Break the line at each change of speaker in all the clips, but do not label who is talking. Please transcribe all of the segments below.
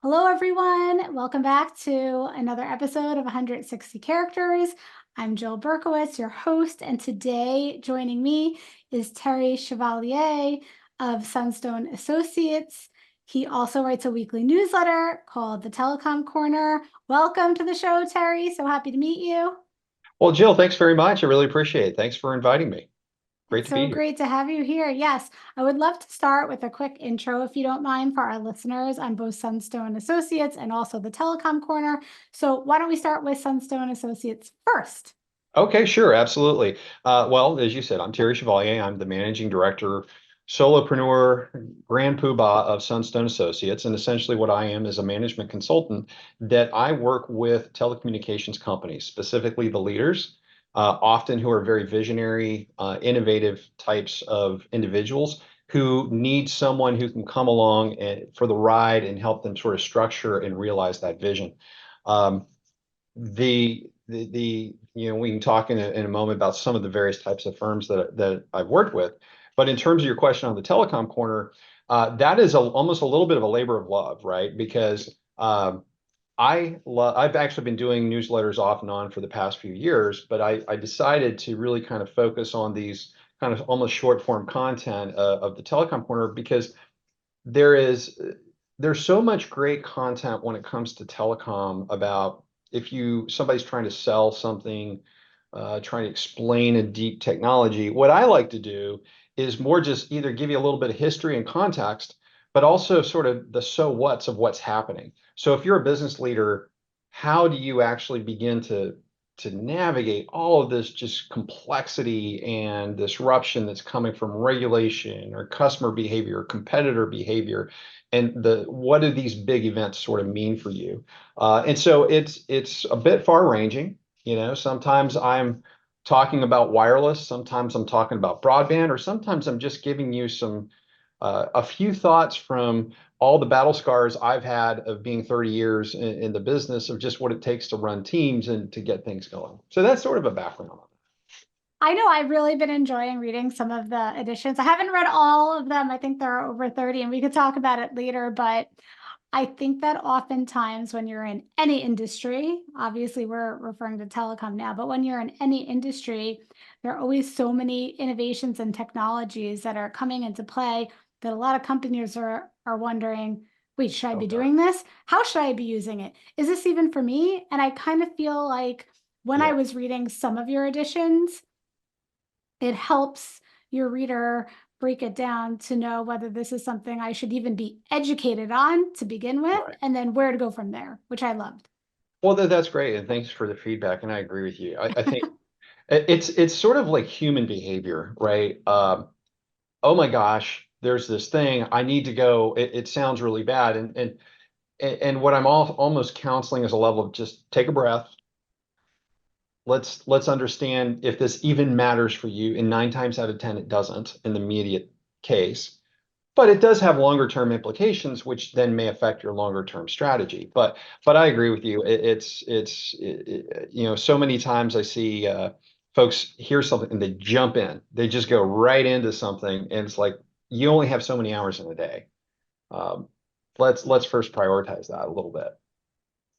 Hello, everyone. Welcome back to another episode of 160 Characters. I'm Jill Berkowitz, your host, and today joining me is Terry Chevalier of Sunstone Associates. He also writes a weekly newsletter called the Telecom Corner. Welcome to the show, Terry. So happy to meet you.
Well, Jill, thanks very much. I really appreciate it. Thanks for inviting me. Great
It's
to be
so
here.
great to have you here. Yes, I would love to start with a quick intro, if you don't mind, for our listeners. I'm both Sunstone Associates and also the Telecom Corner. So why don't we start with Sunstone Associates first?
Okay, sure, absolutely. Well, as you said, I'm Terry Chevalier. I'm the managing director, solopreneur, grand poobah of Sunstone Associates. And essentially, what I am is a management consultant that I work with telecommunications companies, specifically the leaders, often who are very visionary, innovative types of individuals who need someone who can come along for the ride and help them sort of structure and realize that vision. Um, we can talk in a moment about some of the various types of firms that I've worked with. But in terms of your question on the telecom corner, that is almost a little bit of a labor of love, right? Because I've actually been doing newsletters off and on for the past few years, but I decided to really kind of focus on these kind of almost short form content of the telecom corner because there is there's so much great content when it comes to telecom about if somebody's trying to sell something, trying to explain a deep technology. What I like to do is more just either give you a little bit of history and context, but also sort of the so what's of what's happening. So if you're a business leader, how do you actually begin to navigate all of this just complexity and disruption that's coming from regulation or customer behavior, or competitor behavior, and what do these big events sort of mean for you? And so it's a bit far ranging. Sometimes I'm talking about wireless, sometimes I'm talking about broadband, or sometimes I'm just giving you a few thoughts from all the battle scars I've had of being 30 years in the business of just what it takes to run teams and to get things going. So that's sort of a background on
I know I've really been enjoying reading some of the editions. I haven't read all of them. I think there are over 30, and we could talk about it later. But I think that oftentimes when you're in any industry, obviously we're referring to telecom now, but when you're in any industry, there are always so many innovations and technologies that are coming into play that a lot of companies are wondering, wait, should I be
that.
doing this? How should I be using it? Is this even for me? And I kind of feel like when I
Yeah.
was reading some of your editions, it helps your reader break it down to know whether this is something I should even be educated on to begin with,
Right.
and then where to go from there, which I loved.
Well, that's great, and thanks for the feedback. And I agree with you. I think it's sort of like human behavior, right? Oh my gosh, there's this thing I need to go. It sounds really bad, and what I'm almost counseling is a level of just take a breath. Let's understand if this even matters for you. And 9 times out of 10, it doesn't in the immediate case. But it does have longer term implications, which then may affect your longer term strategy. But I agree with you. So many times I see folks hear something and they jump in. They just go right into something, and it's like you only have so many hours in a day. Um, let's first prioritize that a little bit.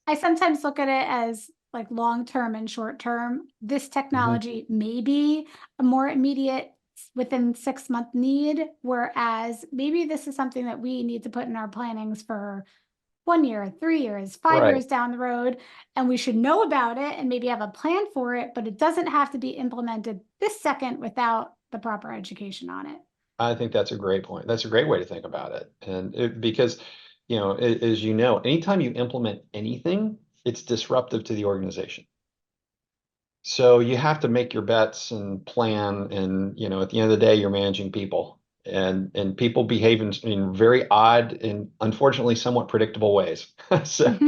I sometimes look at it as like long term and short term. This
Mhm.
technology may be a more immediate within 6 month need, whereas maybe this is something that we need to put in our plannings for 1 year, 3 years, five
Right.
years down the road, and we should know about it and maybe have a plan for it, but it doesn't have to be implemented this second without the proper education on it.
I think that's a great point. That's a great way to think about it. Because, as you know, anytime you implement anything, it's disruptive to the organization. So you have to make your bets and plan. And, at the end of the day, you're managing people and people behave in very odd and unfortunately somewhat predictable ways. So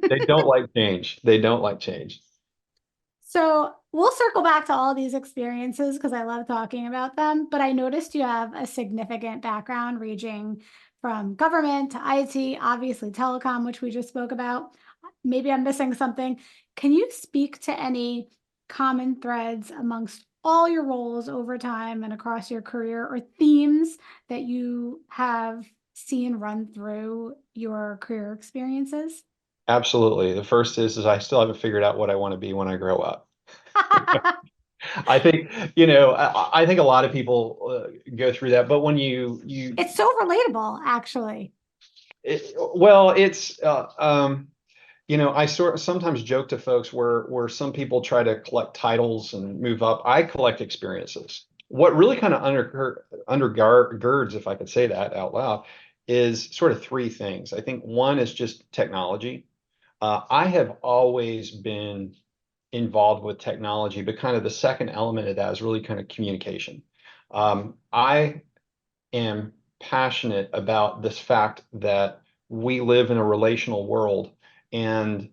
they don't like change. They don't like change.
So we'll circle back to all these experiences because I love talking about them. But I noticed you have a significant background ranging from government to IT, obviously telecom, which we just spoke about. Maybe I'm missing something. Can you speak to any common threads amongst all your roles over time and across your career, or themes that you have seen run through your career experiences?
Absolutely. The first is I still haven't figured out what I want to be when I grow up. I think, I think a lot of people go through that, but when
It's so relatable, actually.
well, it's, I sort of sometimes joke to folks where some people try to collect titles and move up. I collect experiences. What really kind of undergirds, if I could say that out loud, is sort of three things. I think one is just technology. I have always been involved with technology, but kind of the second element of that is really kind of communication. I am passionate about this fact that we live in a relational world, and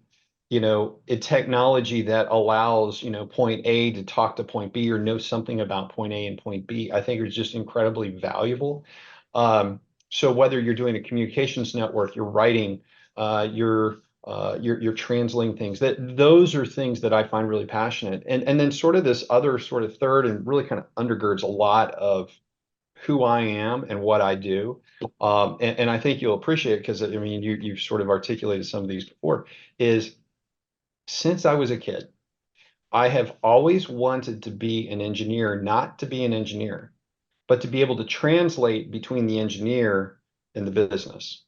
a technology that allows point A to talk to point B or know something about point A and point B, I think is just incredibly valuable. So whether you're doing a communications network, you're writing, you're translating things, those are things that I find really passionate. And then sort of this other sort of third and really kind of undergirds a lot of who I am and what I do. And I think you'll appreciate it because I mean you've sort of articulated some of these before, is since I was a kid, I have always wanted to be an engineer, not to be an engineer, but to be able to translate between the engineer and the business,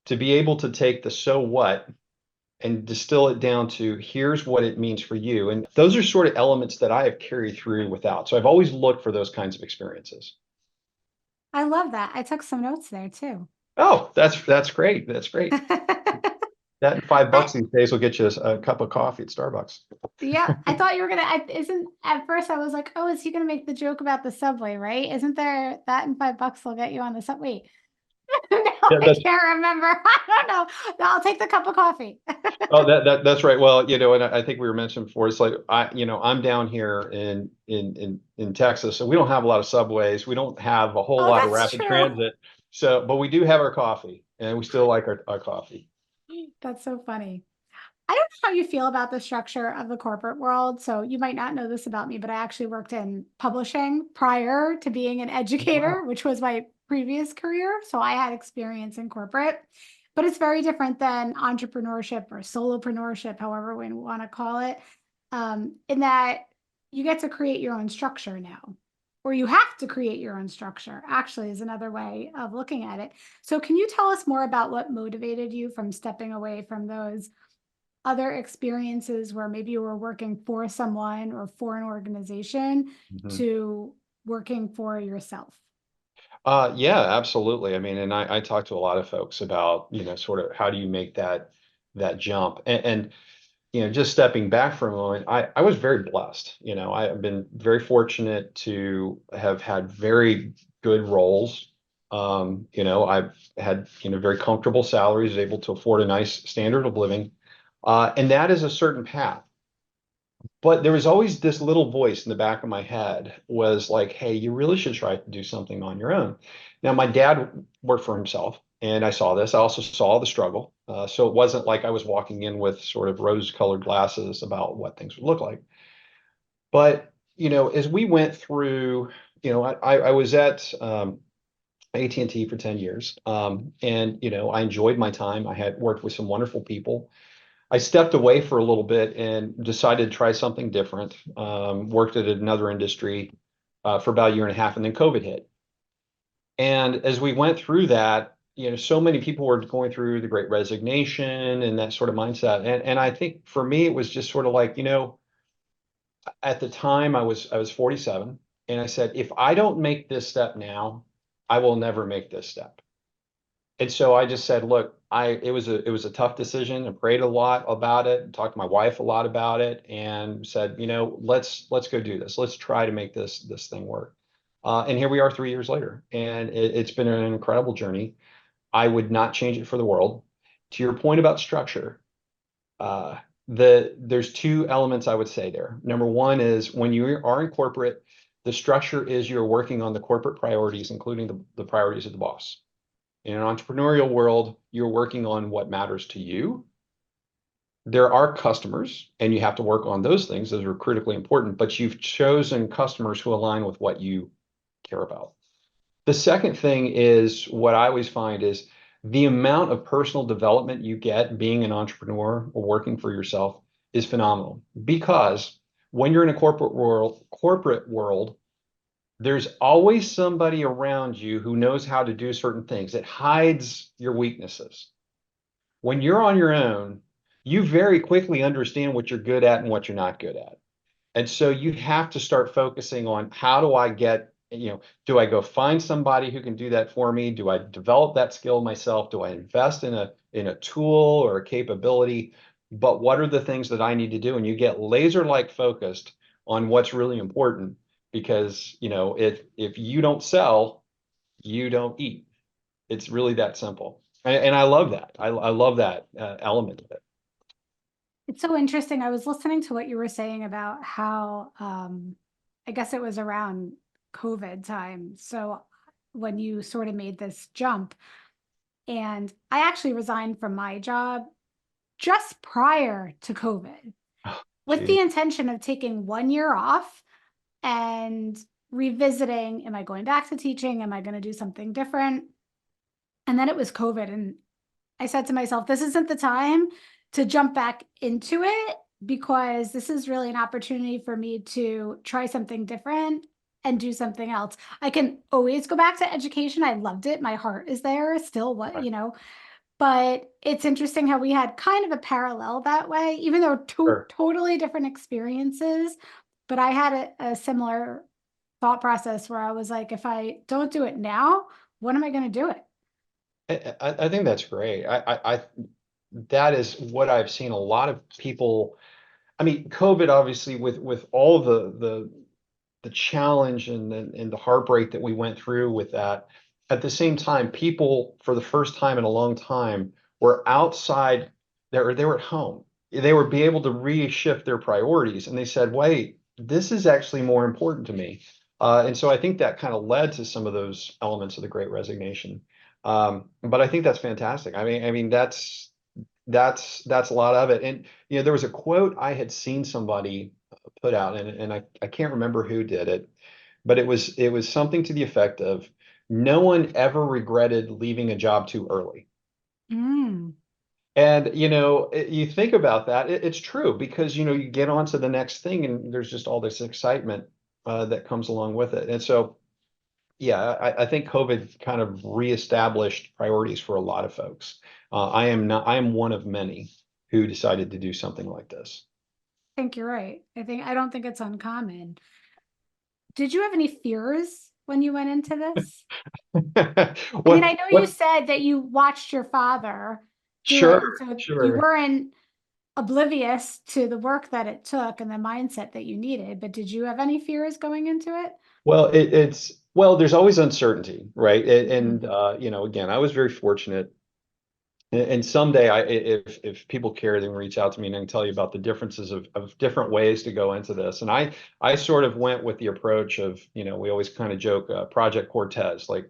to be able to take the so what and distill it down to here's what it means for you. And those are sort of elements that I have carried through without. So I've always looked for those kinds of experiences.
I love that. I took some notes there too.
Oh, that's great. That's great. That and $5
I,
these days will get you a cup of coffee at Starbucks.
yeah, I thought you were gonna. Isn't at first I was like, oh, is he gonna make the joke about the subway? Right? Isn't there that and $5 will get you on the subway? Now
Yeah,
I
that's
can't remember. I don't know. No, I'll take the cup of coffee.
oh that's right. Well, and I think we were mentioned before. It's like I'm down here in Texas, so we don't have a lot of subways. We don't have a whole
Oh,
lot of
that's
rapid
true.
transit. So, but we do have our coffee, and we still like our coffee.
That's so funny. I don't know how you feel about the structure of the corporate world. So you might not know this about me, but I actually worked in publishing prior to being an educator,
Wow.
which was my previous career. So I had experience in corporate, but it's very different than entrepreneurship or solopreneurship, however we want to call it, in that you get to create your own structure now, or you have to create your own structure, actually, is another way of looking at it. So can you tell us more about what motivated you from stepping away from those other experiences where maybe you were working for someone or for an organization
Mhm.
to working for yourself?
Yeah, absolutely. I mean, and I talk to a lot of folks about, sort of how do you make that jump. And just stepping back for a moment, I was very blessed. I have been very fortunate to have had very good roles. I've had, very comfortable salaries, able to afford a nice standard of living. And that is a certain path. But there was always this little voice in the back of my head was like, hey, you really should try to do something on your own. Now, my dad worked for himself, and I saw this. I also saw the struggle. So it wasn't like I was walking in with sort of rose-colored glasses about what things would look like. But, as we went through, I was at AT&T for 10 years. And, I enjoyed my time. I had worked with some wonderful people. I stepped away for a little bit and decided to try something different. Worked at another industry for about a year and a half, and then COVID hit. And as we went through that, so many people were going through the Great Resignation and that sort of mindset. And I think for me, it was just sort of like, at the time I was 47, and I said, if I don't make this step now, I will never make this step. And so I just said, look, it was a tough decision. I prayed a lot about it, talked to my wife a lot about it, and said, let's go do this. Let's try to make this thing work. And here we are 3 years later, and it's been an incredible journey. I would not change it for the world. To your point about structure, uh, there's two elements I would say there. Number one is when you are in corporate, the structure is you're working on the corporate priorities, including the priorities of the boss. In an entrepreneurial world, you're working on what matters to you. There are customers, and you have to work on those things. Those are critically important, but you've chosen customers who align with what you care about. The second thing is what I always find is the amount of personal development you get being an entrepreneur or working for yourself is phenomenal because when you're in a corporate world, there's always somebody around you who knows how to do certain things. It hides your weaknesses. When you're on your own, you very quickly understand what you're good at and what you're not good at. And so you have to start focusing on how do I get, do I go find somebody who can do that for me? Do I develop that skill myself? Do I invest in a tool or a capability? But what are the things that I need to do? And you get laser-like focused on what's really important because, if you don't sell, you don't eat. It's really that simple. And I love that. I love that element of it.
It's so interesting. I was listening to what you were saying about how, I guess it was around COVID time. So when you sort of made this jump, and I actually resigned from my job just prior to COVID
Oh,
with
geez.
the intention of taking 1 year off and revisiting, am I going back to teaching? Am I going to do something different? And then it was COVID. And I said to myself, this isn't the time to jump back into it because this is really an opportunity for me to try something different and do something else. I can always go back to education. I loved it. My heart is there still,
Right.
but it's interesting how we had kind of a parallel that way, even though two
Sure.
totally different experiences. But I had a similar thought process where I was like, if I don't do it now, when am I going to do it?
I think that's great. That is what I've seen a lot of people. I mean, COVID obviously with all the challenge and the heartbreak that we went through with that. At the same time, people for the first time in a long time were outside. They were at home. They were be able to reshift their priorities, and they said, "Wait, this is actually more important to me." And so I think that kind of led to some of those elements of the Great Resignation. But I think that's fantastic. I mean that's a lot of it. And there was a quote I had seen somebody put out, and I can't remember who did it, but it was something to the effect of no one ever regretted leaving a job too early.
Mm.
And you think about that, it's true because you get on to the next thing and there's just all this excitement that comes along with it. And so yeah, I think COVID kind of reestablished priorities for a lot of folks. I am one of many who decided to do something like this.
I think you're right. I don't think it's uncommon. Did you have any fears when you went into this? I mean, I know you
What,
said that you watched your father do it,
sure,
and so you
sure.
weren't oblivious to the work that it took and the mindset that you needed, but did you have any fears going into it?
Well, there's always uncertainty, right? And,
Mhm.
again, I was very fortunate. And someday, if people care, they can reach out to me and I can tell you about the differences of different ways to go into this. And I sort of went with the approach of, we always kind of joke, Project Cortez, like,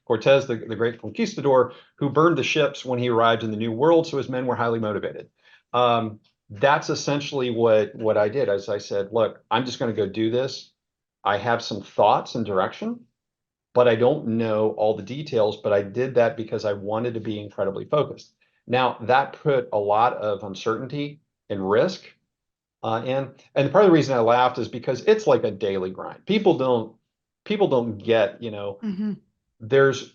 Cortez, the great conquistador who burned the ships when he arrived in the New World, so his men were highly motivated. That's essentially what I did. As I said, look, I'm just going to go do this. I have some thoughts and direction, but I don't know all the details. But I did that because I wanted to be incredibly focused. Now, that put a lot of uncertainty and risk in. And part of the reason I laughed is because it's like a daily grind. People don't get,
Mhm.
there's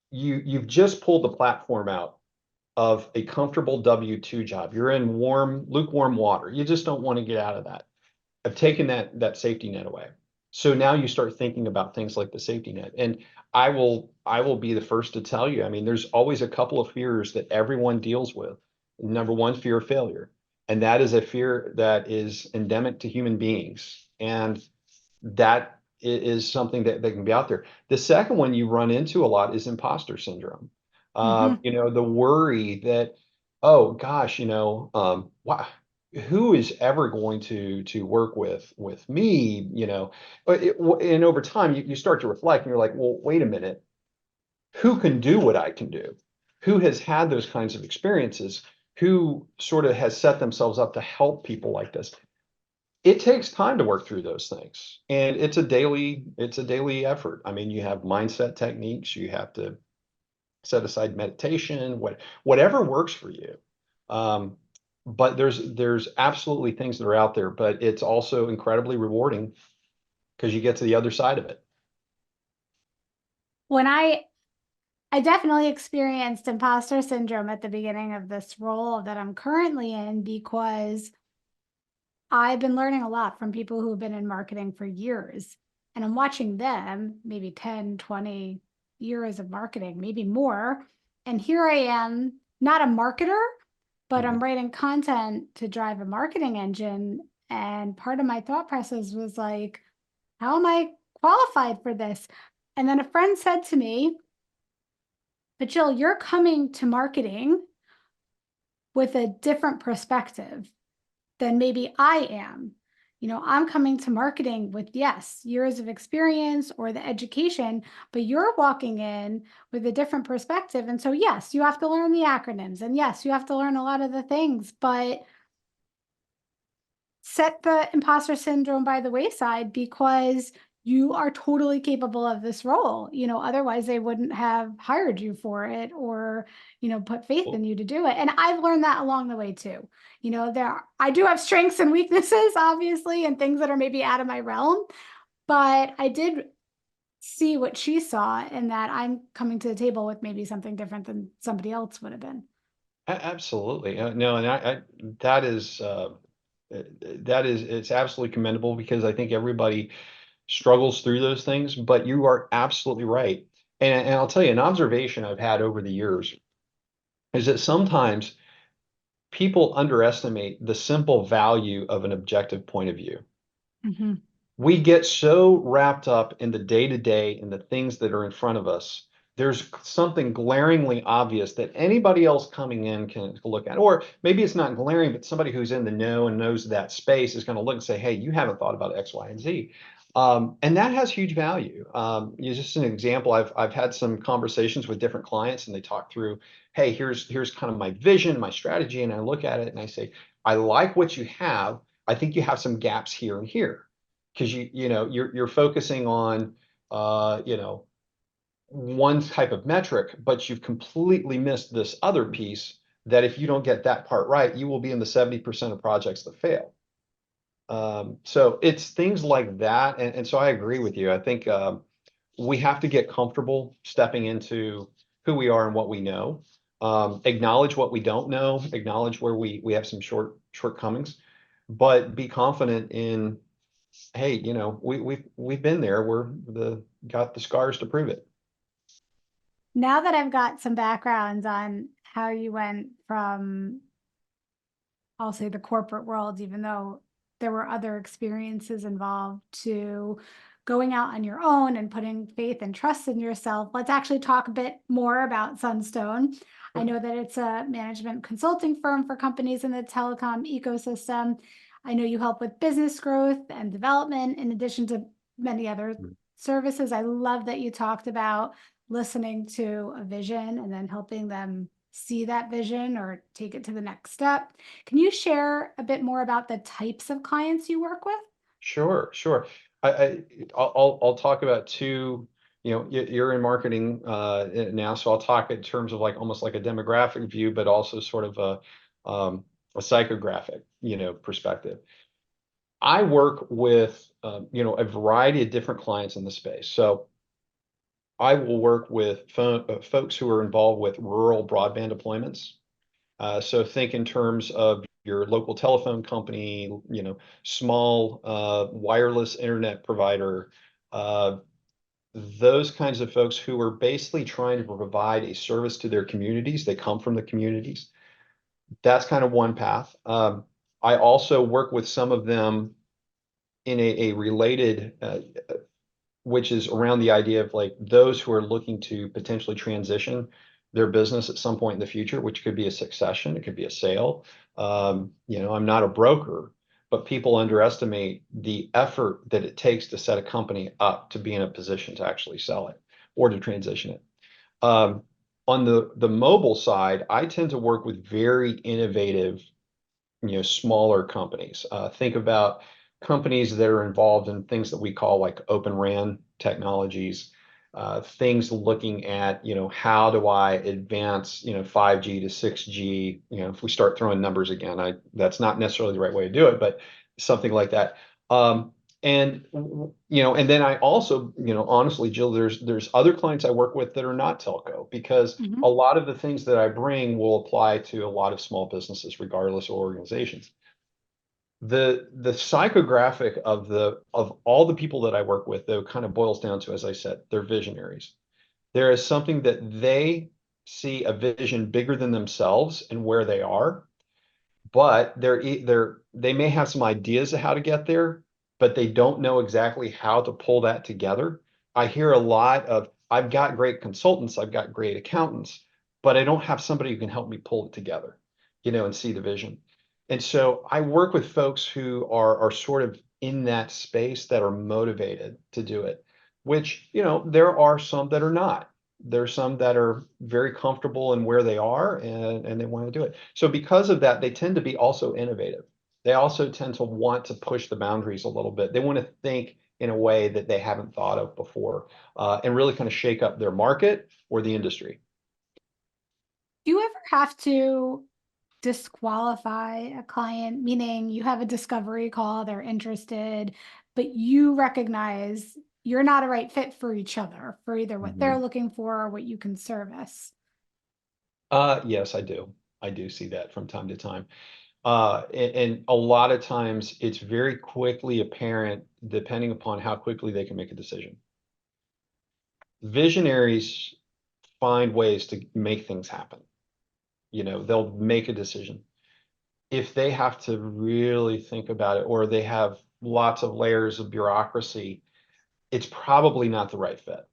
you've just pulled the platform out of a comfortable W-2 job. You're in lukewarm water. You just don't want to get out of that. I've taken that safety net away. So now you start thinking about things like the safety net. And I will be the first to tell you, I mean, there's always a couple of fears that everyone deals with. Number one, fear of failure. And that is a fear that is endemic to human beings. And that is something that can be out there. The second one you run into a lot is imposter syndrome.
Mhm.
The worry that, oh gosh, who is ever going to work with me? And over time you start to reflect and you're like, well, wait a minute, who can do what I can do? Who has had those kinds of experiences? Who sort of has set themselves up to help people like this? it takes time to work through those things, and it's a daily effort. I mean, you have mindset techniques, you have to set aside meditation, whatever works for you. Um, but there's absolutely things that are out there, but it's also incredibly rewarding because you get to the other side of it.
When I definitely experienced imposter syndrome at the beginning of this role that I'm currently in, because I've been learning a lot from people who've been in marketing for years, and I'm watching them, maybe 10, 20 years of marketing, maybe more. And here I am, not a marketer, but I'm
Mhm.
writing content to drive a marketing engine. And part of my thought process was like, how am I qualified for this? And then a friend said to me, but Jill, you're coming to marketing with a different perspective than maybe I am. I'm coming to marketing with, yes, years of experience or the education, but you're walking in with a different perspective. And so, yes, you have to learn the acronyms, and yes, you have to learn a lot of the things, but set the imposter syndrome by the wayside, because you are totally capable of this role. Otherwise they wouldn't have hired you for it, or put faith in
Well,
you to do it. And I've learned that along the way too. I do have strengths and weaknesses, obviously, and things that are maybe out of my realm, but I did see what she saw, and that I'm coming to the table with maybe something different than somebody else would have been.
Absolutely. No, and that is, it's absolutely commendable because I think everybody struggles through those things, but you are absolutely right. And I'll tell you an observation I've had over the years is that sometimes people underestimate the simple value of an objective point of view.
Mhm.
We get so wrapped up in the day to day and the things that are in front of us. There's something glaringly obvious that anybody else coming in can look at, or maybe it's not glaring, but somebody who's in the know and knows that space is going to look and say, "Hey, you haven't thought about X, Y, and Z," and that has huge value. Just an example, I've had some conversations with different clients, and they talk through, "Hey, here's kind of my vision, my strategy," and I look at it and I say, "I like what you have. I think you have some gaps here and here." Because you're focusing on one type of metric, but you've completely missed this other piece that if you don't get that part right, you will be in the 70% of projects that fail. So it's things like that. And so I agree with you. I think we have to get comfortable stepping into who we are and what we know. Acknowledge what we don't know, acknowledge where we have some shortcomings, but be confident in, hey, we've been there. Got the scars to prove it.
Now that I've got some backgrounds on how you went from, I'll say, the corporate world, even though there were other experiences involved, to going out on your own and putting faith and trust in yourself, let's actually talk a bit more about Sunstone. I know that it's a management consulting firm for companies in the telecom ecosystem. I know you help with business growth and development, in addition to many other services. I love that you talked about listening to a vision and then helping them see that vision or take it to the next step. Can you share a bit more about the types of clients you work with?
Sure, sure. I'll talk about two. You're in marketing now, so I'll talk in terms of like almost like a demographic view, but also sort of a psychographic, perspective. I work with a variety of different clients in the space. So I will work with folks who are involved with rural broadband deployments. So think in terms of your local telephone company, small wireless internet provider, uh, those kinds of folks who are basically trying to provide a service to their communities. They come from the communities. That's kind of one path. I also work with some of them in a related which is around the idea of like those who are looking to potentially transition their business at some point in the future, which could be a succession, it could be a sale. I'm not a broker, but people underestimate the effort that it takes to set a company up to be in a position to actually sell it or to transition it. Um, on the mobile side, I tend to work with very innovative, smaller companies. Think about companies that are involved in things that we call like Open RAN technologies, things looking at, how do I advance, 5G to 6G, if we start throwing numbers again, that's not necessarily the right way to do it, but something like that. And then I also, honestly, Jill, there's other clients I work with that are not telco, because
Mhm.
a lot of the things that I bring will apply to a lot of small businesses, regardless of organizations. The psychographic of all the people that I work with, though, kind of boils down to, as I said, they're visionaries. There is something that they see a vision bigger than themselves and where they are, but they may have some ideas of how to get there, but they don't know exactly how to pull that together. I hear a lot of, I've got great consultants, I've got great accountants, but I don't have somebody who can help me pull it together, and see the vision. And so I work with folks who are sort of in that space, that are motivated to do it, which, there are some that are not. There's some that are very comfortable in where they are, and they want to do it. So because of that, they tend to be also innovative. They also tend to want to push the boundaries a little bit. They want to think in a way that they haven't thought of before, and really kind of shake up their market or the industry.
Do you ever have to disqualify a client, meaning you have a discovery call, they're interested, but you recognize you're not a right fit for each other, for either what they're
Mhm.
looking for or what you can service?
Yes, I do. I do see that from time to time. And a lot of times it's very quickly apparent, depending upon how quickly they can make a decision. Visionaries find ways to make things happen. They'll make a decision. If they have to really think about it, or they have lots of layers of bureaucracy, it's probably not the right fit.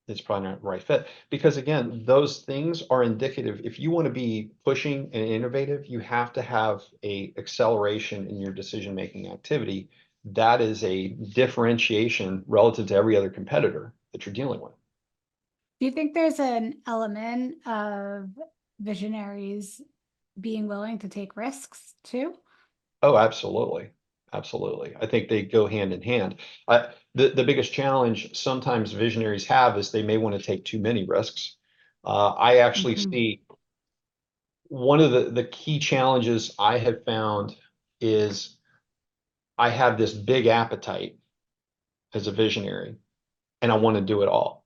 It's probably not the right fit, because again, those things are indicative. If you want to be pushing and innovative, you have to have a acceleration in your decision-making activity. That is a differentiation relative to every other competitor that you're dealing with.
Do you think there's an element of visionaries being willing to take risks too?
Oh, absolutely. Absolutely. I think they go hand in hand. The biggest challenge sometimes visionaries have is they may want to take too many risks. I actually
Mhm.
see one of the key challenges I have found is I have this big appetite as a visionary, and I want to do it all.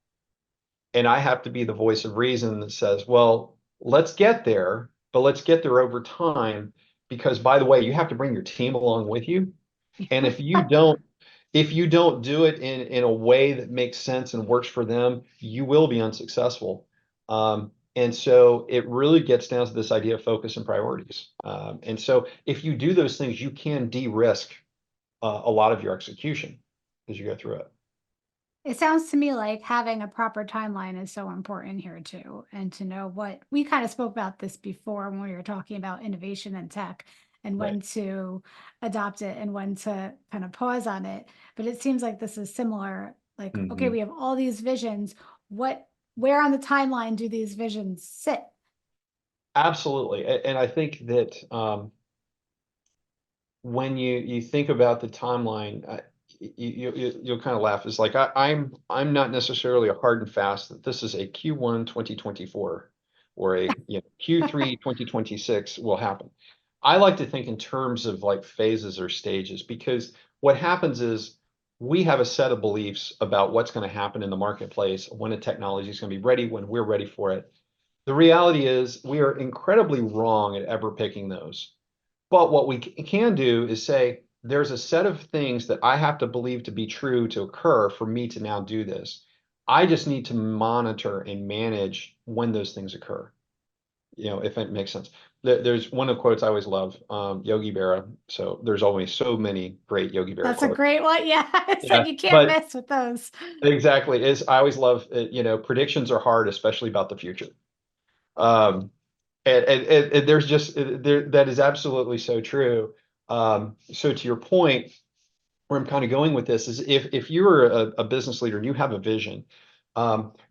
And I have to be the voice of reason that says, well, let's get there, but let's get there over time. Because by the way, you have to bring your team along with you. And if you don't do it in a way that makes sense and works for them, you will be unsuccessful. And so it really gets down to this idea of focus and priorities. And so if you do those things, you can de-risk a lot of your execution as you go through it.
It sounds to me like having a proper timeline is so important here too, and to know what we kind of spoke about this before when we were talking about innovation and tech and
Right.
when to adopt it and when to kind of pause on it. But it seems like this is similar. Like, okay,
Mhm.
we have all these visions. Where on the timeline do these visions sit?
Absolutely. And I think that when you think about the timeline, you'll kind of laugh. It's like I'm not necessarily a hard and fast that this is a Q1 2024 or a Q3 2026 will happen. I like to think in terms of like phases or stages, because what happens is we have a set of beliefs about what's going to happen in the marketplace, when a technology is going to be ready, when we're ready for it. The reality is we are incredibly wrong at ever picking those. But what we can do is say, there's a set of things that I have to believe to be true to occur for me to now do this. I just need to monitor and manage when those things occur, if it makes sense. There's one of the quotes I always love, Yogi Berra. So there's always so many great Yogi Berra
That's a
quotes.
great one. Yeah, it's
Yeah,
like you can't
but
miss with those.
exactly is I always love, predictions are hard, especially about the future. Um, and there's just that is absolutely so true. So to your point, where I'm kind of going with this is if you're a business leader and you have a vision,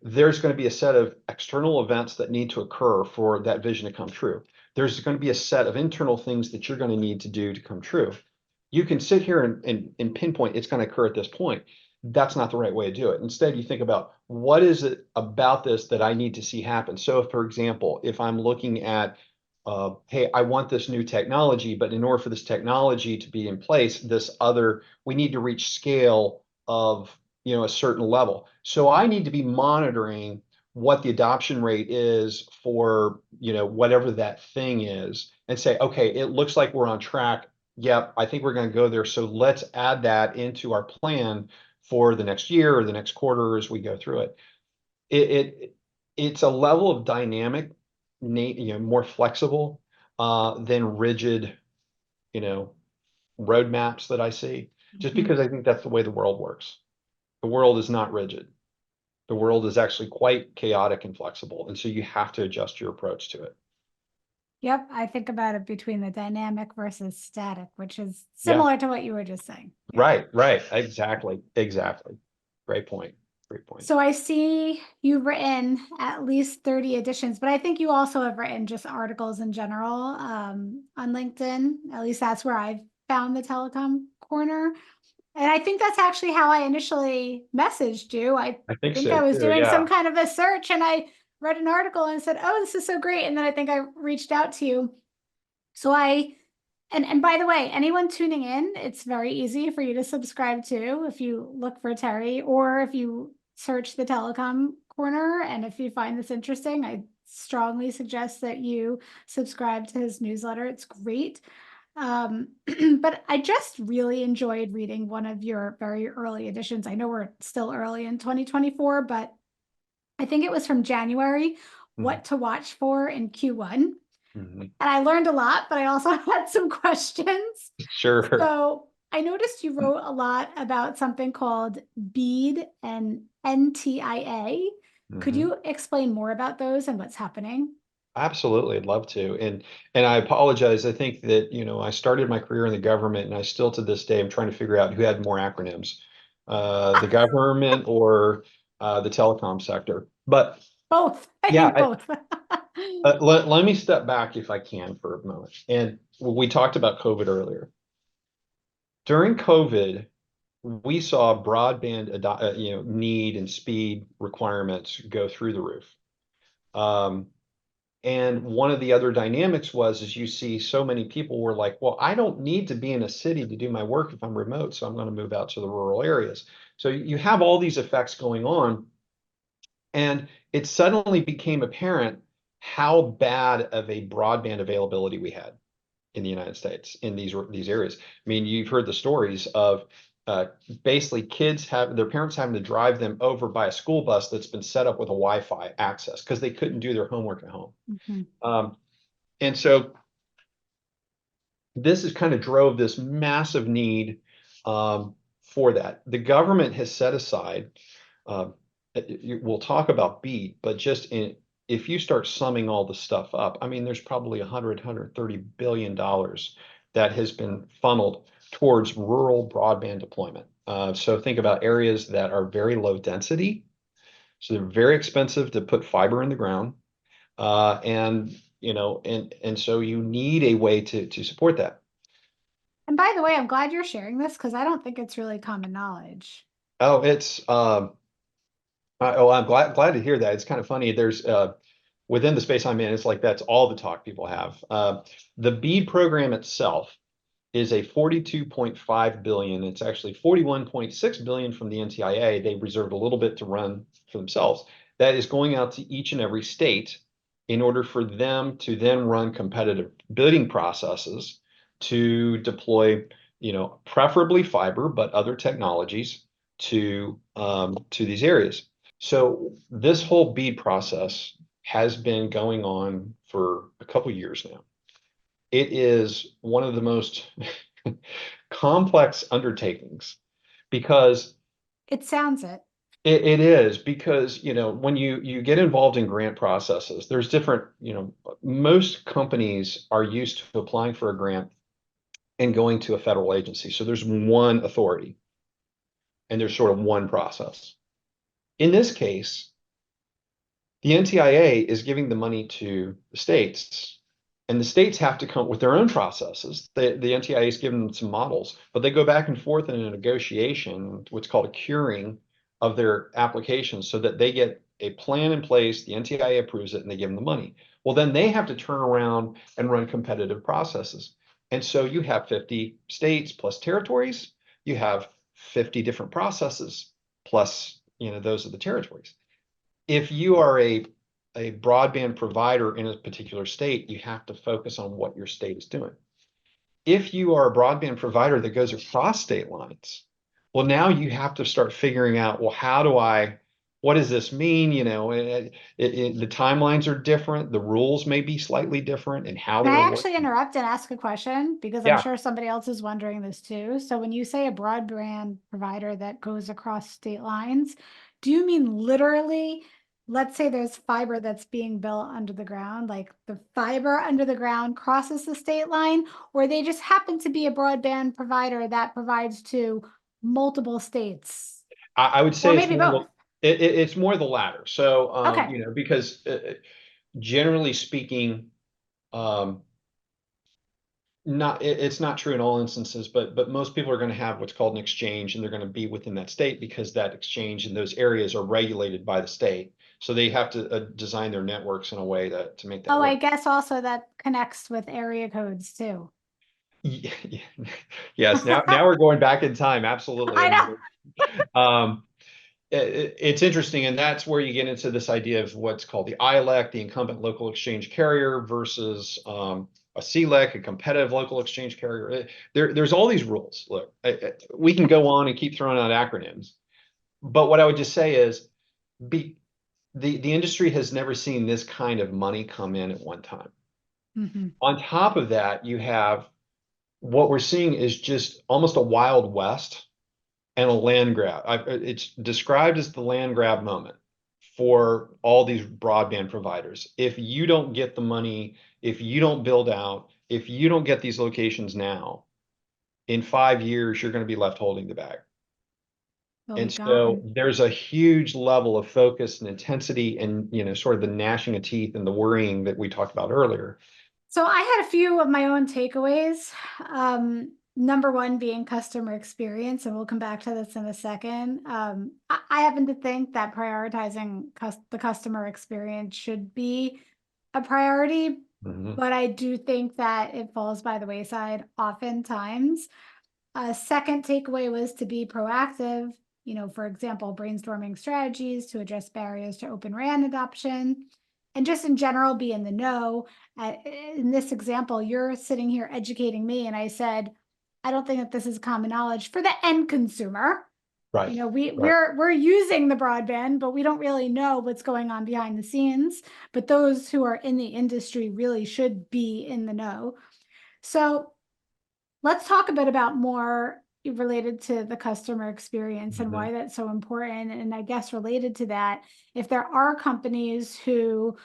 there's going to be a set of external events that need to occur for that vision to come true. There's going to be a set of internal things that you're going to need to do to come true. you can sit here and pinpoint it's going to occur at this point. That's not the right way to do it. Instead, you think about what is it about this that I need to see happen. So, for example, if I'm looking at, hey, I want this new technology, but in order for this technology to be in place, we need to reach scale of, a certain level. So I need to be monitoring what the adoption rate is for, whatever that thing is, and say, okay, it looks like we're on track. Yep, I think we're going to go there. So let's add that into our plan for the next year or the next quarter as we go through it. It's a level of dynamic, more flexible than rigid, roadmaps that I see, just
Mhm.
because I think that's the way the world works. The world is not rigid. The world is actually quite chaotic and flexible, and so you have to adjust your approach to it.
Yep, I think about it between the dynamic versus static, which is
Yeah,
similar to what you were just saying. Yeah.
right, exactly. Great point. Great point.
So I see you've written at least 30 editions, but I think you also have written just articles in general on LinkedIn. At least that's where I've found the Telecom Corner. And I think that's actually how I initially messaged you. I
I think
think
so
I was
too.
doing some
Yeah.
kind of a search and I read an article and said, "Oh, this is so great." And then I think I reached out to you. So and by the way, anyone tuning in, it's very easy for you to subscribe to if you look for Terry or if you search the Telecom Corner. And if you find this interesting, I strongly suggest that you subscribe to his newsletter. It's great. But I just really enjoyed reading one of your very early editions. I know we're still early in 2024, but I think it was from January,
Mhm.
what to watch for in Q1.
Mhm.
And I learned a lot, but I also had some questions.
Sure.
So I noticed you wrote a lot about something called BEAD and NTIA. Could
Mhm.
you explain more about those and what's happening?
Absolutely, I'd love to. And I apologize. I think that, I started my career in the government, and I still to this day am trying to figure out who had more acronyms, the government or the telecom sector. But
Both. I
yeah,
think both.
let me step back if I can for a moment. And we talked about COVID earlier. During COVID, we saw broadband, need and speed requirements go through the roof. Um, And one of the other dynamics is you see so many people were like, well, I don't need to be in a city to do my work if I'm remote, so I'm going to move out to the rural areas. So you have all these effects going on, and it suddenly became apparent how bad of a broadband availability we had in the United States in these areas. I mean, you've heard the stories of uh, basically kids have their parents having to drive them over by a school bus that's been set up with a Wi-Fi access because they couldn't do their homework at home.
Mhm.
Um, and so this has kind of drove this massive need for that. The government has set aside, uh, we'll talk about BEAD, but if you start summing all the stuff up, I mean, there's probably 130 billion dollars that has been funneled towards rural broadband deployment. So think about areas that are very low density. So they're very expensive to put fiber in the ground. And so you need a way to support that.
And by the way, I'm glad you're sharing this because I don't think it's really common knowledge.
Oh, I'm glad to hear that. It's kind of funny. There's within the space I'm in, it's like that's all the talk people have. The BEAD program itself is a 42.5 billion. It's actually 41.6 billion from the NTIA. They reserved a little bit to run for themselves. That is going out to each and every state in order for them to then run competitive bidding processes to deploy, preferably fiber, but other technologies to these areas. So this whole BEAD process has been going on for a couple years now. It is one of the most complex undertakings because
It sounds it.
it is because, when you get involved in grant processes, there's different, most companies are used to applying for a grant and going to a federal agency. So there's one authority and there's sort of one process. In this case, the NTIA is giving the money to the states And the states have to come up with their own processes. The NTIA has given them some models, but they go back and forth in a negotiation, what's called a curing of their applications, so that they get a plan in place, the NTIA approves it, and they give them the money. Well, then they have to turn around and run competitive processes. And so you have 50 states plus territories, you have 50 different processes plus, those are the territories. If you are a broadband provider in a particular state, you have to focus on what your state is doing. If you are a broadband provider that goes across state lines, well, now you have to start figuring out, well, what does this mean? The timelines are different. The rules may be slightly different and how
Can
they're
I actually
working.
interrupt and ask a question? Because I'm
Yeah,
sure somebody else is wondering this too. So when you say a broadband provider that goes across state lines, do you mean literally, let's say there's fiber that's being built under the ground, like the fiber under the ground crosses the state line, or they just happen to be a broadband provider that provides to multiple states,
I would
or
say
maybe both?
it's more the latter. So,
Okay.
because generally speaking, um, it's not true in all instances, but most people are going to have what's called an exchange, and they're going to be within that state because that exchange in those areas are regulated by the state. So they have to design their networks in a way to make that
Oh, I
work.
guess also that connects with area codes too.
Yes, now we're going back in time. Absolutely. I
I know.
mean, um, it's interesting, and that's where you get into this idea of what's called the ILEC, the incumbent local exchange carrier, versus a CLEC, a competitive local exchange carrier. There's all these rules. Look, we can go on and keep throwing out acronyms, but what I would just say is, be the industry has never seen this kind of money come in at one time.
Mhm.
On top of that, you have what we're seeing is just almost a wild west and a land grab. It's described as the land grab moment for all these broadband providers. If you don't get the money, if you don't build out, if you don't get these locations now, in 5 years, you're going to be left holding the bag.
They'll be
And so
gone.
there's a huge level of focus and intensity and, sort of the gnashing of teeth and the worrying that we talked about earlier.
So I had a few of my own takeaways. Number one being customer experience, and we'll come back to this in a second. I happen to think that prioritizing the customer experience should be a priority,
Mhm.
but I do think that it falls by the wayside oftentimes. A second takeaway was to be proactive, for example, brainstorming strategies to address barriers to Open RAN adoption, and just in general, be in the know. In this example, you're sitting here educating me, and I said, I don't think that this is common knowledge for the end consumer.
Right, right.
We're using the broadband, but we don't really know what's going on behind the scenes. But those who are in the industry really should be in the know. So let's talk a bit about more related to the customer experience and
Mhm.
why that's so important. And I guess related to that, if there are companies who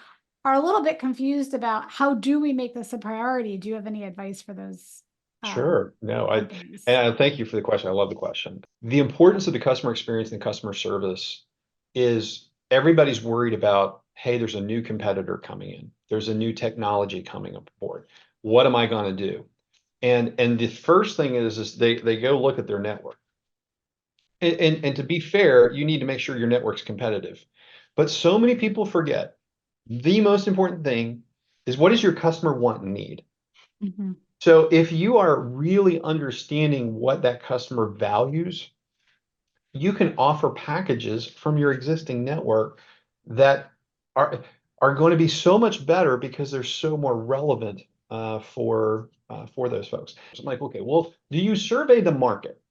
are a little bit confused about how do we make this a priority, do you have any advice for those
Sure. No,
companies?
and thank you for the question. I love the question. The importance of the customer experience and customer service is everybody's worried about, hey, there's a new competitor coming in. There's a new technology coming aboard. What am I going to do? And the first thing is they go look at their network. And to be fair, you need to make sure your network's competitive. But so many people forget the most important thing is, what does your customer want and need?
Mhm.
So if you are really understanding what that customer values, you can offer packages from your existing network that are are going to be so much better because they're so more relevant for those folks. So I'm like, okay, well, do you survey the market?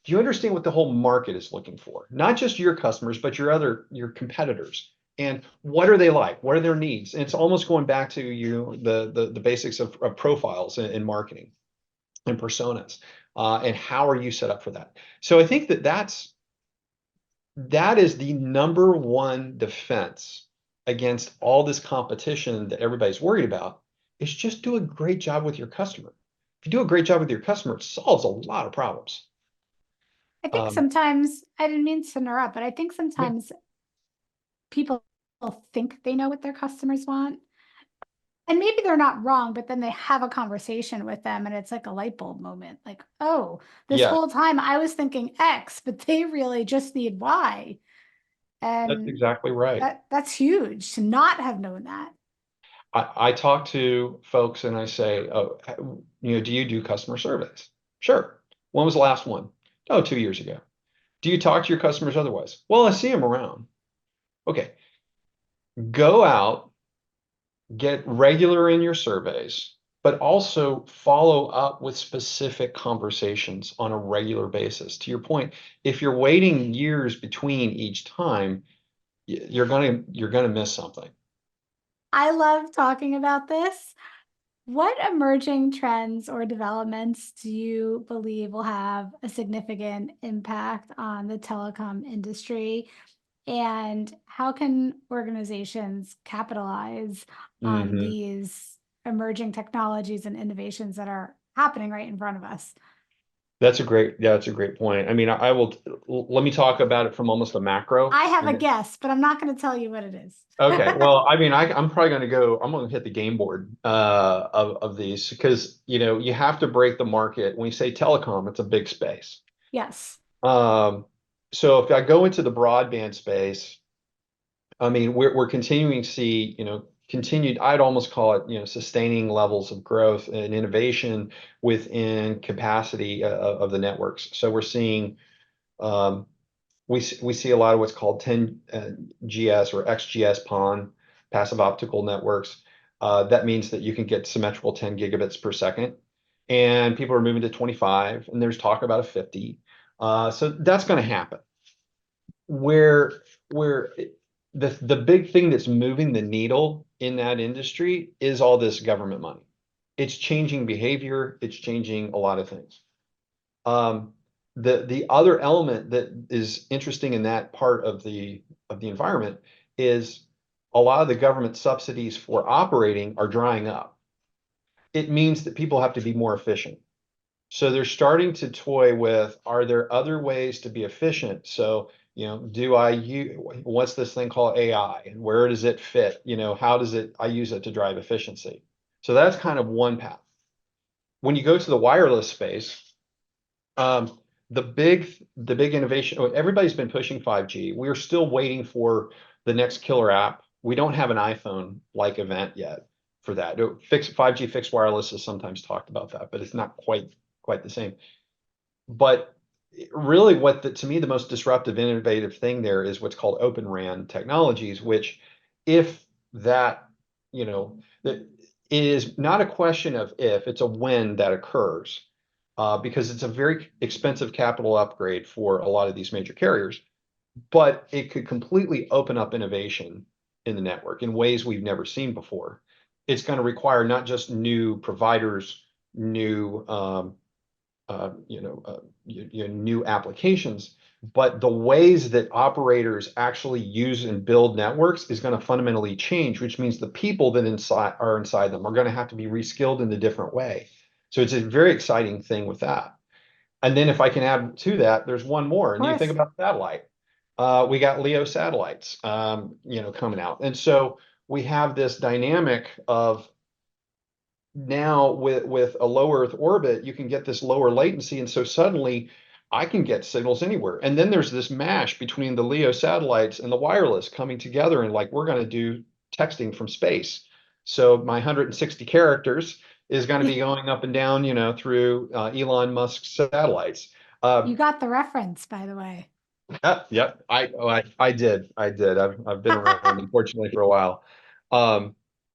Do you understand what the whole market is looking for? Not just your customers, but your competitors. And what are they like? What are their needs? And it's almost going back to the basics of profiles in marketing and personas, and how are you set up for that? So I think that is the number one defense against all this competition that everybody's worried about, is just do a great job with your customer. If you do a great job with your customer, it solves a lot of problems.
I think
Um,
sometimes, I didn't mean to interrupt, but I think
yeah,
sometimes people think they know what their customers want. And maybe they're not wrong, but then they have a conversation with them and it's like a light bulb moment. Like, oh, this
Yes,
whole time I was thinking X, but they really just need Y.
that's
And
exactly right.
that's huge to not have known that.
I talk to folks and I say, oh, do you do customer surveys? Sure. When was the last one? Oh, 2 years ago. Do you talk to your customers otherwise? Well, I see them around. Okay. Go out, get regular in your surveys, but also follow up with specific conversations on a regular basis. To your point, if you're waiting years between each time, you're gonna miss something.
I love talking about this. What emerging trends or developments do you believe will have a significant impact on the telecom industry? And how can organizations capitalize on
Hmm.
these emerging technologies and innovations that are happening right in front of us?
That's a great point. I mean, I will, let me talk about it from almost a macro.
I have a
And
guess, but I'm not going to tell you what it is.
okay, well, I mean, I'm probably going to go. I'm going to hit the game board of these because you have to break the market. When you say telecom, it's a big space.
Yes.
Um, so if I go into the broadband space, I mean, we're continuing to see continued. I'd almost call it sustaining levels of growth and innovation within capacity of the networks. So we're seeing um, we see a lot of what's called 10 GS or XGS PON, passive optical networks. That means that you can get symmetrical 10 gigabits per second. And people are moving to 25, and there's talk about a 50. So that's going to happen. Where the big thing that's moving the needle in that industry is all this government money. It's changing behavior. It's changing a lot of things. Um, the other element that is interesting in that part of the environment is a lot of the government subsidies for operating are drying up. It means that people have to be more efficient. So they're starting to toy with, are there other ways to be efficient? So, do I use, what's this thing called AI and where does it fit? How does I use it to drive efficiency? So that's kind of one path. When you go to the wireless space, um, the big innovation, everybody's been pushing 5G. We're still waiting for the next killer app. We don't have an iPhone-like event yet for that. 5G fixed wireless is sometimes talked about that, but it's not quite the same. But really to me, the most disruptive, innovative thing there is what's called Open RAN technologies, which if that, that it is not a question of if, it's a when that occurs, because it's a very expensive capital upgrade for a lot of these major carriers, but it could completely open up innovation in the network in ways we've never seen before. It's going to require not just new providers, new new applications, but the ways that operators actually use and build networks is going to fundamentally change, which means the people that are inside them are going to have to be reskilled in a different way. So it's a very exciting thing with that. And then if I can add to that, there's one more,
Of
and you think
course.
about satellite. We got LEO satellites, coming out, and so we have this dynamic of now with a low Earth orbit, you can get this lower latency, and so suddenly I can get signals anywhere. And then there's this mash between the LEO satellites and the wireless coming together, and like we're going to do texting from space. So my 160 characters is going to be going up and down, through Elon Musk's satellites.
You got the reference, by the way.
Yep, I did. I've been around, unfortunately, for a while. Um,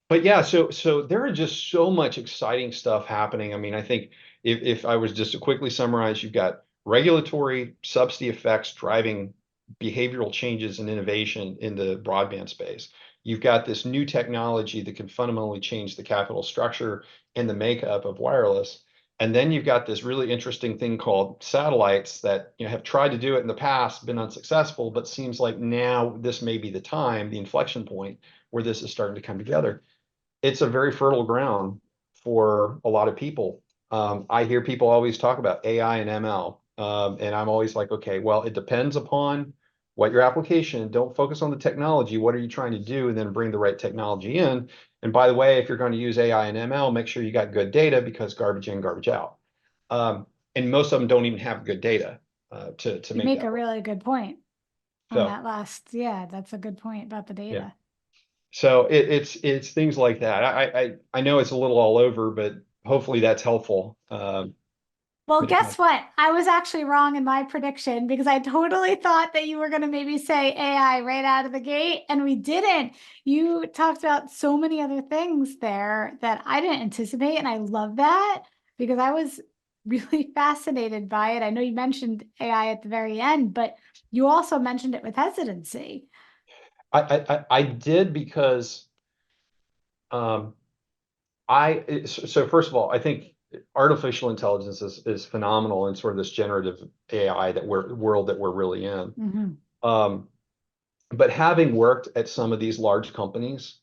but yeah, so there are just so much exciting stuff happening. I mean, I think if I was just to quickly summarize, you've got regulatory subsidy effects driving behavioral changes and innovation in the broadband space. You've got this new technology that can fundamentally change the capital structure and the makeup of wireless. And then you've got this really interesting thing called satellites that have tried to do it in the past, been unsuccessful, but seems like now this may be the time, the inflection point where this is starting to come together. It's a very fertile ground for a lot of people. I hear people always talk about AI and ML, and I'm always like, okay, well, it depends upon what your application, don't focus on the technology. What are you trying to do? And then bring the right technology in. And by the way, if you're going to use AI and ML, make sure you got good data, because garbage in, garbage out. And most of them don't even have good data to
You
make
make
that
a
work.
really good point on
So
that last. Yeah, that's a good point about the
yeah.
data.
So it's things like that. I know it's a little all over, but hopefully that's helpful.
Well,
But if
guess
not,
what? I was actually wrong in my prediction because I totally thought that you were going to maybe say AI right out of the gate, and we didn't. You talked about so many other things there that I didn't anticipate, and I love that because I was really fascinated by it. I know you mentioned AI at the very end, but you also mentioned it with hesitancy.
I did because um, so first of all, I think artificial intelligence is phenomenal in sort of this generative AI world that we're really in.
Hmm.
Um, but having worked at some of these large companies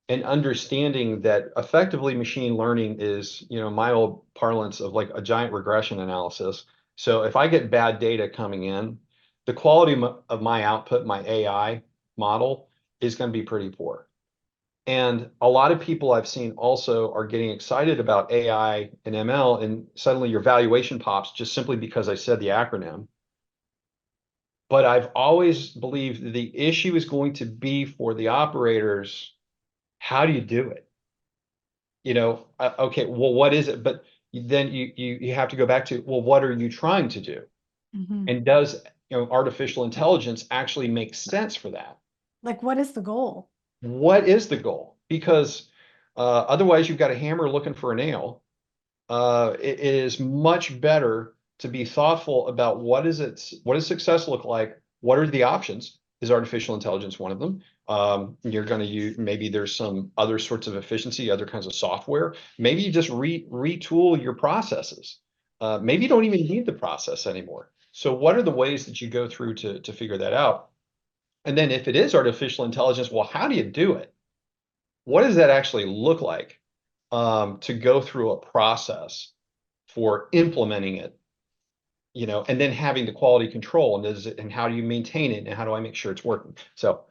and understanding that effectively machine learning is, my old parlance of like a giant regression analysis. So if I get bad data coming in, the quality of my output, my AI model, is going to be pretty poor. And a lot of people I've seen also are getting excited about AI and ML, and suddenly your valuation pops just simply because I said the acronym. But I've always believed the issue is going to be for the operators. How do you do it? Okay, well, what is it? But then you have to go back to, well, what are you trying to do?
Hmm.
And does, artificial intelligence actually make sense for that?
Like, what is the goal?
What is the goal? Because otherwise, you've got a hammer looking for a nail. It is much better to be thoughtful about what does success look like? What are the options? Is artificial intelligence one of them? You're going to use, maybe there's some other sorts of efficiency, other kinds of software. Maybe you just retool your processes. Maybe you don't even need the process anymore. So what are the ways that you go through to figure that out? And then if it is artificial intelligence, well, how do you do it? What does that actually look like to go through a process for implementing it, and then having the quality control, and how do you maintain it, and how do I make sure it's working? So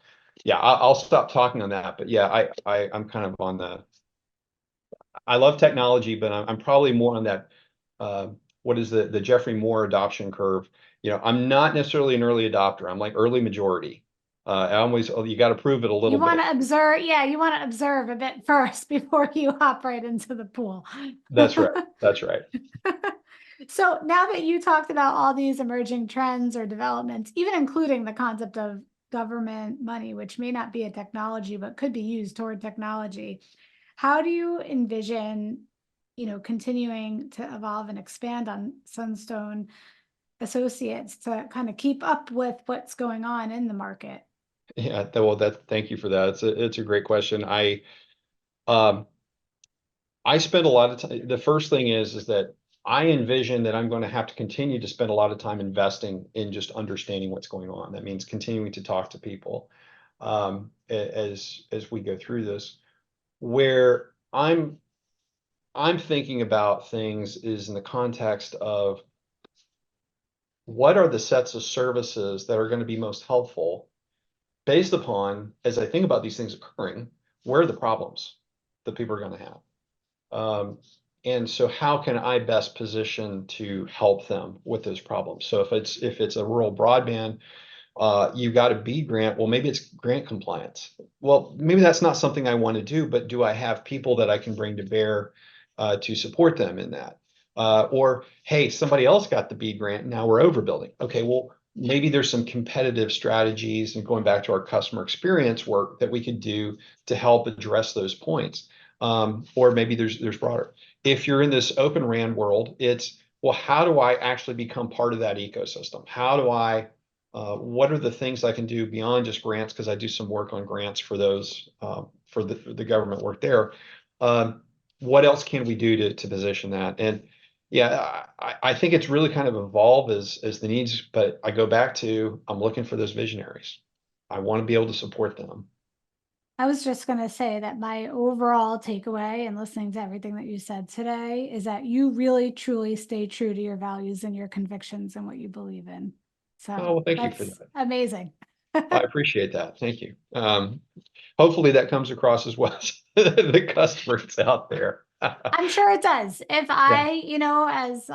yeah, I'll stop talking on that. But yeah, I'm kind of on I love technology, but I'm probably more on that, what is the Jeffrey Moore adoption curve? I'm not necessarily an early adopter. I'm like early majority. You got to prove it a
You
little
want
bit.
to observe, yeah, you want to observe a bit first before you hop right into the pool.
That's right. That's right.
So now that you talked about all these emerging trends or developments, even including the concept of government money, which may not be a technology, but could be used toward technology, how do you envision, continuing to evolve and expand on Sunstone Associates to kind of keep up with what's going on in the market?
Yeah. Well, thank you for that. It's a great question. Um, I spend a lot of time. The first thing is that I envision that I'm going to have to continue to spend a lot of time investing in just understanding what's going on. That means continuing to talk to people as we go through this. Where I'm thinking about things is in the context of what are the sets of services that are going to be most helpful based upon, as I think about these things occurring, where are the problems that people are going to have? And so how can I best position to help them with those problems? So if it's a rural broadband, you got a BEAD grant. Well, maybe it's grant compliance. Well, maybe that's not something I want to do, but do I have people that I can bring to bear to support them in that? Or, hey, somebody else got the BEAD grant. Now we're overbuilding. Okay, well, maybe there's some competitive strategies and going back to our customer experience work that we could do to help address those points. Or maybe there's broader. If you're in this open RAN world, it's, well, how do I actually become part of that ecosystem? How do I what are the things I can do beyond just grants? Because I do some work on grants for those for the government work there. What else can we do to position that? And yeah, I think it's really kind of evolved as the needs. But I go back to, I'm looking for those visionaries. I want to be able to support them.
I was just going to say that my overall takeaway in listening to everything that you said today is that you really truly stay true to your values and your convictions and what you believe in.
Oh,
So
well, thank you for
that's
that.
amazing.
I appreciate that. Thank you. Hopefully that comes across as well as the customers out there.
I'm sure it does. If
Yeah.
I, as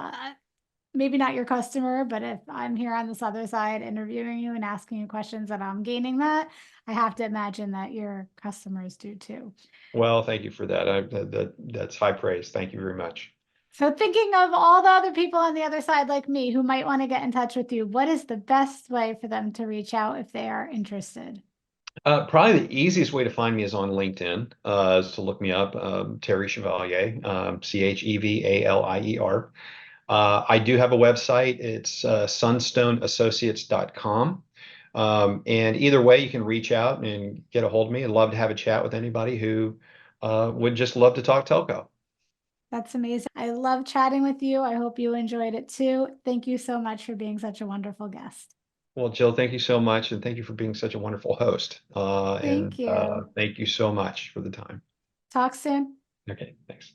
maybe not your customer, but if I'm here on this other side interviewing you and asking you questions and I'm gaining that, I have to imagine that your customers do too.
Well, thank you for that. That's high praise. Thank you very much.
So thinking of all the other people on the other side like me who might want to get in touch with you, what is the best way for them to reach out if they are interested?
Probably the easiest way to find me is on LinkedIn, is to look me up, Terry Chevalier, Chevalier. I do have a website. It's sunstoneassociates.com. And either way, you can reach out and get a hold of me. I'd love to have a chat with anybody who would just love to talk telco.
That's amazing. I love chatting with you. I hope you enjoyed it too. Thank you so much for being such a wonderful guest.
Well, Jill, thank you so much, and thank you for being such a wonderful host.
Thank you.
Thank you so much for the time.
Talk soon.
Okay, thanks.